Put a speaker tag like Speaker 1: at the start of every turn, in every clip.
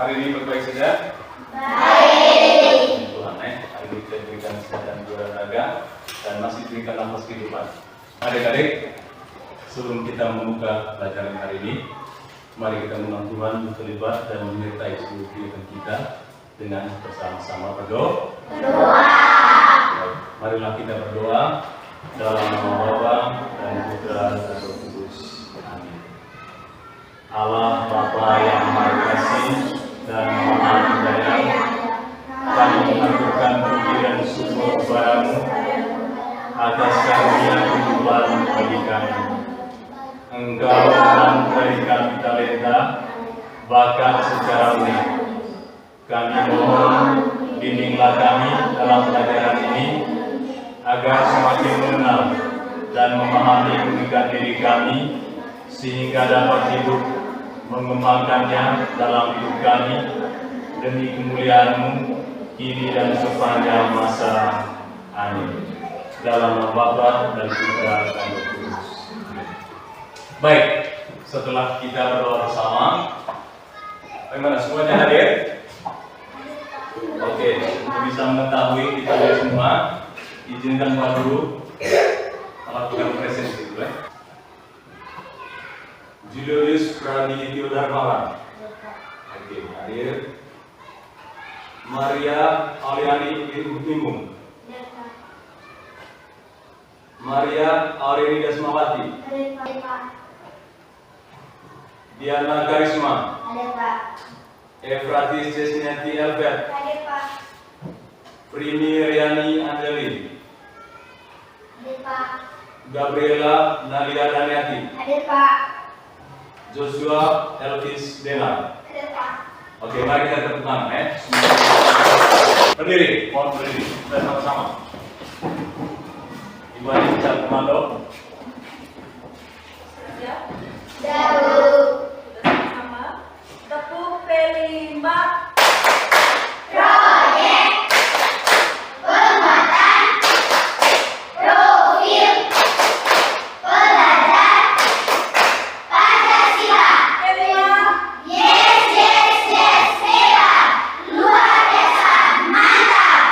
Speaker 1: hari ini baik-baik saja?
Speaker 2: Baik.
Speaker 1: Tuhan, hari ini kita diberikan kesehatan jiwa dan raga dan masih diberikan nafas kehidupan. Adik-adik, sebelum kita membuka pelajaran hari ini, mari kita mohon Tuhan untuk terlibat dan menyertai seluruh kehidupan kita dengan bersama-sama berdoa. Marilah kita berdoa dalam nama Bapa dan Putra dan Roh Kudus. Amin. Allah Bapa yang Maha Kasih dan Maha Penyayang, kami mengaturkan puji dan syukur kepada-Mu atas karunia kehidupan bagi kami. Engkau telah memberi kami talenta, bakat secara unik. Kami mohon bimbinglah kami dalam pelajaran ini agar semakin mengenal dan memahami keunikan diri kami sehingga dapat hidup mengembangkannya dalam hidup kami demi kemuliaan-Mu kini dan sepanjang masa. Amin. Dalam nama Bapa dan Putra dan Roh Kudus. Baik, setelah kita berdoa bersama, bagaimana semuanya hadir? Oke, untuk bisa mengetahui kita semua, izinkan Pak Guru melakukan presentasi dulu. Julius Pranidityo Darmawan. Oke, hadir. Maria Aliani Bingung. Maria Aureli Dasmawati. Diana Karisma. Efratis Jesniati Albert. Primi Riani Angelin. Gabriela Nalia Daniati. Joshua Elvis Dela. Oke, mari kita tepuk tangan ya. Berdiri, mohon berdiri. Kita sama-sama. Ibu Ani bisa komando.
Speaker 2: Siap. Jauh. Sama-sama. Tepuk kelima. Proyek penguatan profil pelajar Pancasila. Yes, hebat, luar biasa, mantap.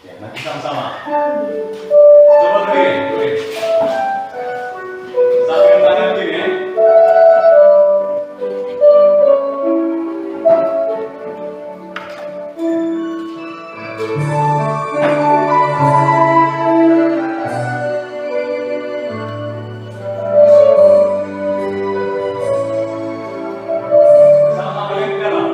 Speaker 1: Ya, nanti sama-sama. Coba berdiri. Sambil tangan kiri ya. Sama-sama berdiri di dalam.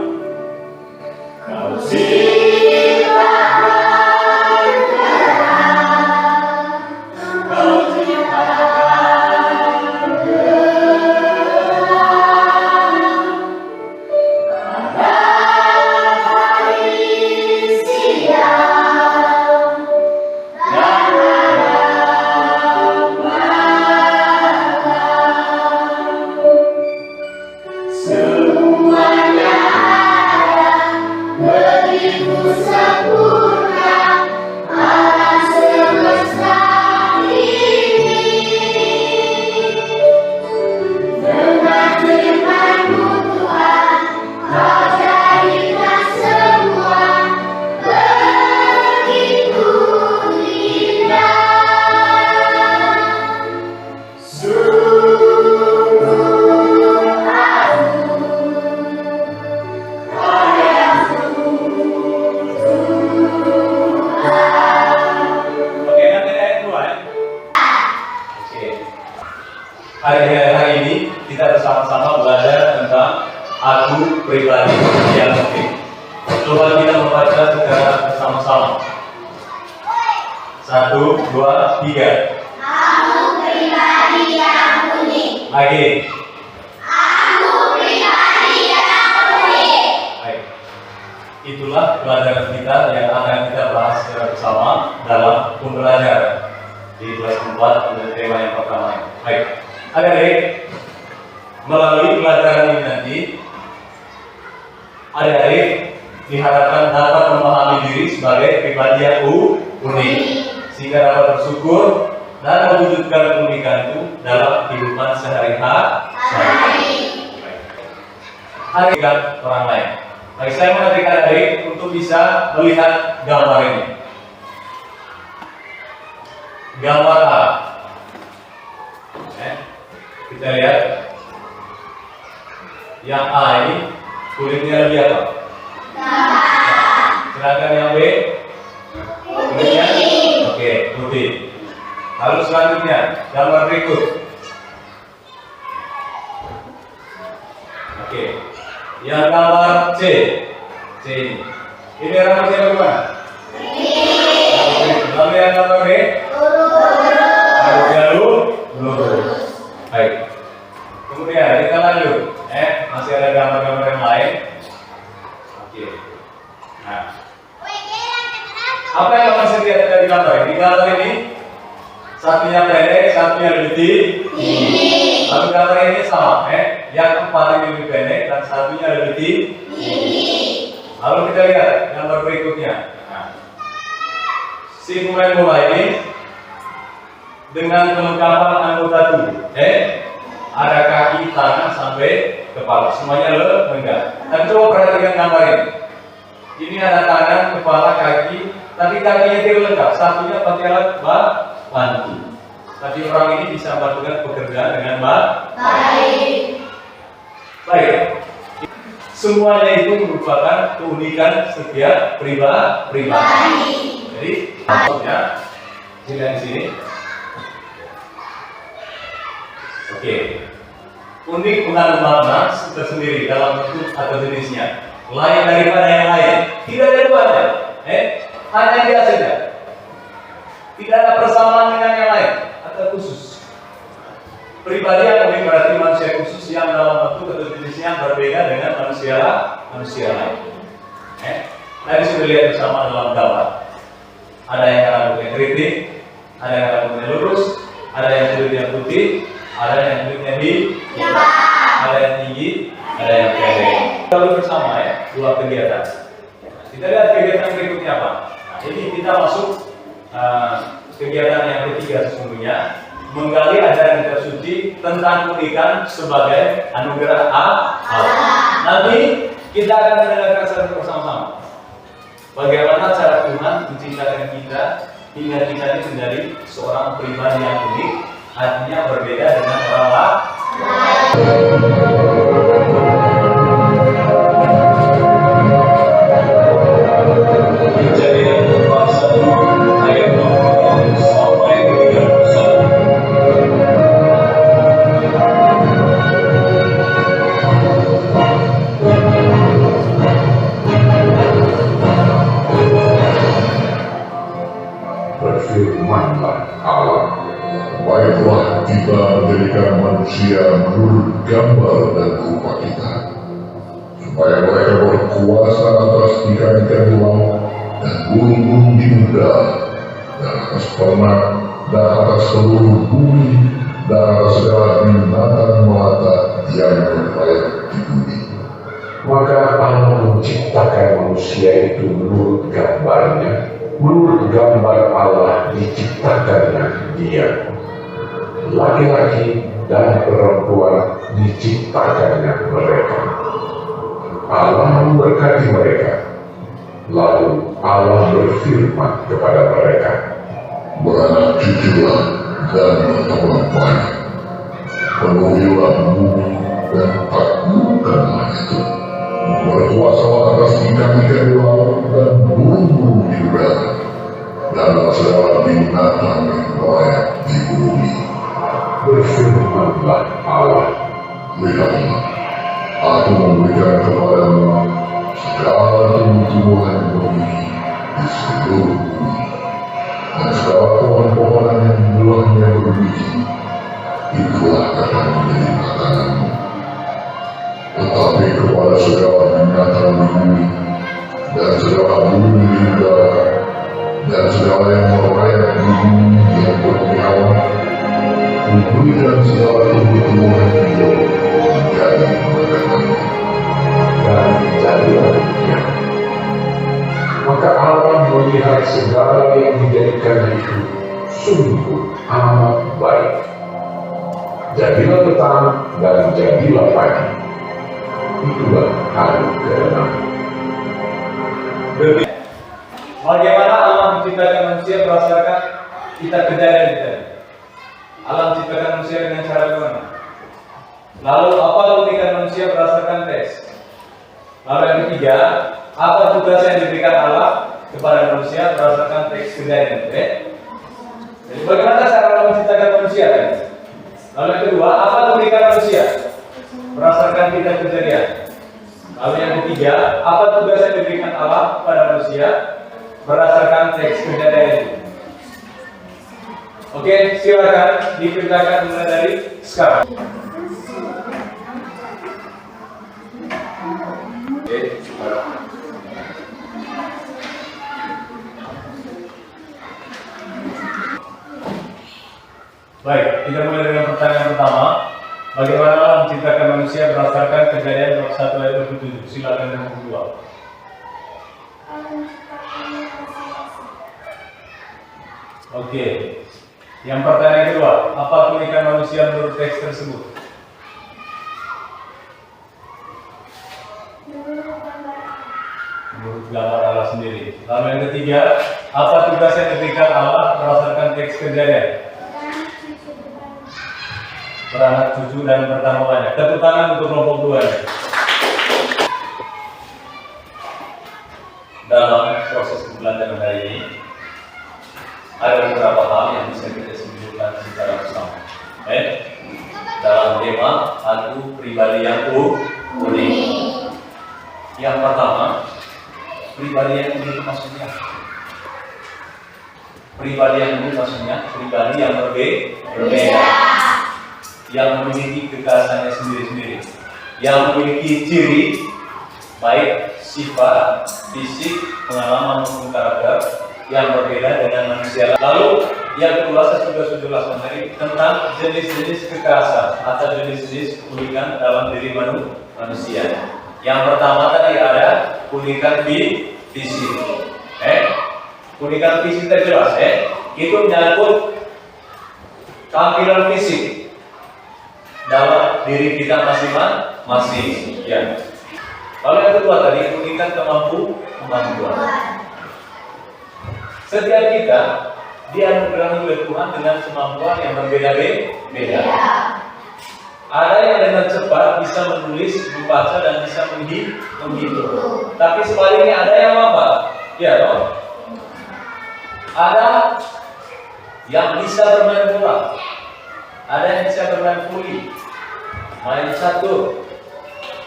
Speaker 1: Kau hari ini kita bersama-sama belajar tentang aku pribadi yang penting. Coba kita membaca secara bersama-sama. 1, 2, 3.
Speaker 2: Aku pribadi yang unik.
Speaker 1: Lagi.
Speaker 2: Aku pribadi yang unik.
Speaker 1: Baik. Itulah pelajaran kita yang akan kita bahas secara bersama dalam pembelajaran di kelas 4 untuk tema yang pertama. Baik. Adik-adik, melalui pelajaran ini nanti, adik-adik diharapkan dapat memahami diri sebagai pribadi yang unik, sehingga dapat bersyukur dan mewujudkan keunikan itu dalam kehidupan sehari-hari. hari dengan orang lain. Baik, saya mengajak adik untuk bisa melihat gambar ini. Gambar A. Kita lihat. Yang A ini kulitnya lebih apa? Sedangkan yang B kulitnya oke, putih. Lalu selanjutnya gambar berikut. Oke. Yang gambar C ini rambutnya bagaimana? Lalu yang gambar B rambutnya lurus. Baik. Kemudian kita lanjut. Masih ada gambar-gambar yang lain. Oke. Nah, apa yang masih lihat dari gambar ini? Di gambar ini satunya pendek, satunya lebih tinggi. Lalu gambar ini sama, yang paling lebih pendek dan satunya lebih tinggi. Lalu kita lihat gambar berikutnya. Nah, si pemain-pemain ini dengan kelengkapan anggota tubuh, ada kaki, tangan sampai kepala, semuanya lengkap. Dan coba perhatikan gambar ini. Ini ada tangan, kepala, kaki, tapi kakinya tidak lengkap. Satunya pakai alat bantu. Tapi orang ini bisa melakukan pekerjaan dengan baik. Semuanya itu merupakan keunikan setiap pribadi. Jadi, contohnya di sini. Oke. Unik mengandung makna tersendiri dalam bentuk atau jenisnya. Lain daripada yang lain. Tidak ada duanya. Hanya dia saja. Tidak ada persamaan dengan yang lain atau khusus. Pribadi yang unik berarti manusia khusus yang dalam bentuk atau jenisnya berbeda dengan manusia lain. Tadi sudah lihat bersama dalam gambar. Ada yang rambutnya keriting, ada yang rambutnya lurus, ada yang kulitnya putih, ada yang kulitnya hitam, ada yang tinggi, ada yang pendek. Lalu bersama dua kegiatan. Kita lihat kegiatan berikutnya apa? Nah, ini kita masuk kegiatan yang ketiga sesungguhnya, menggali ajaran kitab suci tentang keunikan sebagai anugerah Allah. Nanti kita akan mendengarkan secara bersama-sama bagaimana cara Tuhan menciptakan kita hingga kita ini menjadi seorang pribadi yang unik, artinya berbeda dengan orang lain.
Speaker 3: Berfirmanlah Allah, baiklah kita menjadikan manusia menurut gambar dan rupa kita, supaya mereka berkuasa atas ikan-ikan di laut dan burung-burung di udara, dan atas ternak, dan atas seluruh bumi, dan atas segala binatang melata yang berlayar di bumi.
Speaker 4: Maka Allah menciptakan manusia itu menurut gambarnya. Menurut gambar Allah diciptakannya dia. Laki-laki dan perempuan diciptakannya mereka. Allah memberkati mereka. Lalu Allah berfirman kepada mereka,
Speaker 3: beranak cuculah dan berkembang banyak, penuhilah bumi dan taklukkanlah itu, berkuasalah atas ikan-ikan di laut dan burung-burung di udara, dan atas segala binatang yang berlayar di bumi.
Speaker 4: Berfirmanlah Allah,
Speaker 3: Lihatlah, aku memberikan kepadamu segala tumbuh-tumbuhan yang berbuih di seluruh bumi, dan segala pohon-pohonan yang buahnya berbiji, itulah akan menjadi makananmu. Tetapi kepada segala binatang di bumi, dan segala burung di udara, dan segala yang merayap di bumi yang bernyawa, kuberikan segala tumbuh-tumbuhan hidup menjadi makanannya.
Speaker 4: dan jadilah demikian. Maka Allah melihat segala yang dijadikan itu sungguh amat baik. Jadilah petang dan jadilah pagi, itulah hari ke-6.
Speaker 1: Bagaimana Allah menciptakan manusia berdasarkan kita kejadian kita. Allah menciptakan manusia dengan cara bagaimana? Lalu apa keunikan manusia berdasarkan teks? Lalu yang ketiga, apa tugas yang diberikan Allah kepada manusia berdasarkan teks kejadian? Jadi bagaimana cara Allah menciptakan manusia? Lalu yang kedua, apa keunikan manusia berdasarkan kita kejadian? Lalu yang ketiga, apa tugas yang diberikan Allah kepada manusia berdasarkan teks kejadian itu? Oke, silakan dikerjakan mulai dari sekarang. Oke, baik, kita mulai dengan pertanyaan pertama. Bagaimana Allah menciptakan manusia berdasarkan kejadian 1 ayat 27? Silakan yang kedua. Oke. Yang pertanyaan kedua, apa keunikan manusia menurut teks tersebut? Menurut gambar Allah sendiri. Lalu yang ketiga, apa tugas yang diberikan Allah berdasarkan teks kejadian? Beranak cucu dan bertambah banyak. Tepuk tangan untuk kelompok 2 ya. Dalam proses pembelajaran hari ini ada beberapa hal yang bisa kita simpulkan secara bersama. Dalam tema aku pribadi yang unik. Yang pertama, pribadi yang unik itu maksudnya. Pribadi yang unik maksudnya pribadi yang berbeda, yang memiliki kekhasannya sendiri-sendiri, yang memiliki ciri baik sifat, fisik, pengalaman maupun karakter yang berbeda dengan manusia. Lalu yang kedua, saya sudah jelaskan tadi tentang jenis-jenis kekhasan atau jenis-jenis keunikan dalam diri manusia. Yang pertama tadi ada keunikan fisik. Keunikan fisik terjelas, itu menyangkut tampilan fisik dalam diri kita masing-masing. Ya. Lalu yang kedua tadi keunikan kemampuan. Setiap kita dianugerahi oleh Tuhan dengan kemampuan yang berbeda-beda. Ada yang dengan cepat bisa menulis, membaca dan bisa menghitung. Tapi sebaliknya ada yang lambat. Ya, toh? Ada yang bisa bermain bola. Ada yang bisa bermain voli, main catur,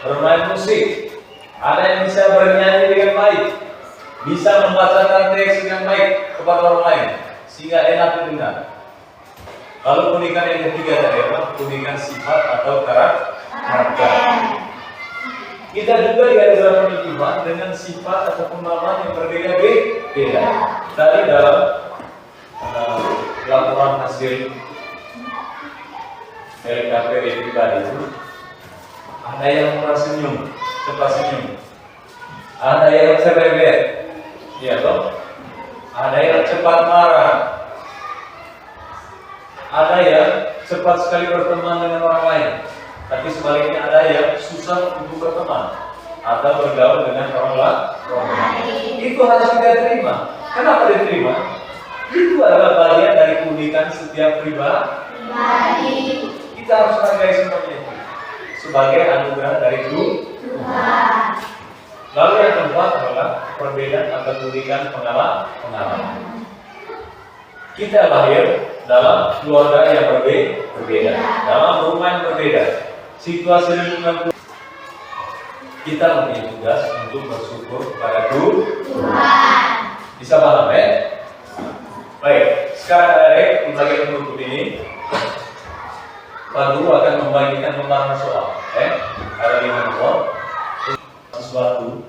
Speaker 1: bermain musik. Ada yang bisa bernyanyi dengan baik, bisa membacakan teks dengan baik kepada orang lain sehingga enak didengar. Lalu keunikan yang ketiga tadi apa? Keunikan sifat atau karakter. Kita juga diajarkan oleh Tuhan dengan sifat atau pengalaman yang berbeda-beda. Tadi dalam laporan hasil LKPD pribadi itu ada yang murah senyum, cepat senyum, ada yang cerebet, ya toh, ada yang cepat marah, ada yang cepat sekali berteman dengan orang lain, tapi sebaliknya ada yang susah untuk berteman atau bergaul dengan orang lain. Itu harus kita terima. Kenapa diterima? Itu adalah bagian dari keunikan setiap pribadi. Kita harus menghargai semuanya itu sebagai anugerah dari Tuhan. Lalu yang keempat adalah perbedaan atau keunikan pengalaman. Kita lahir dalam keluarga yang berbeda, dalam rumah yang berbeda, situasi lingkungan. Kita mempunyai tugas untuk bersyukur kepada Tuhan. Bisa paham ya? Baik, sekarang adik-adik di bagian penutup ini Pak Guru akan membagikan lembaran soal. Ada 5 nomor sesuatu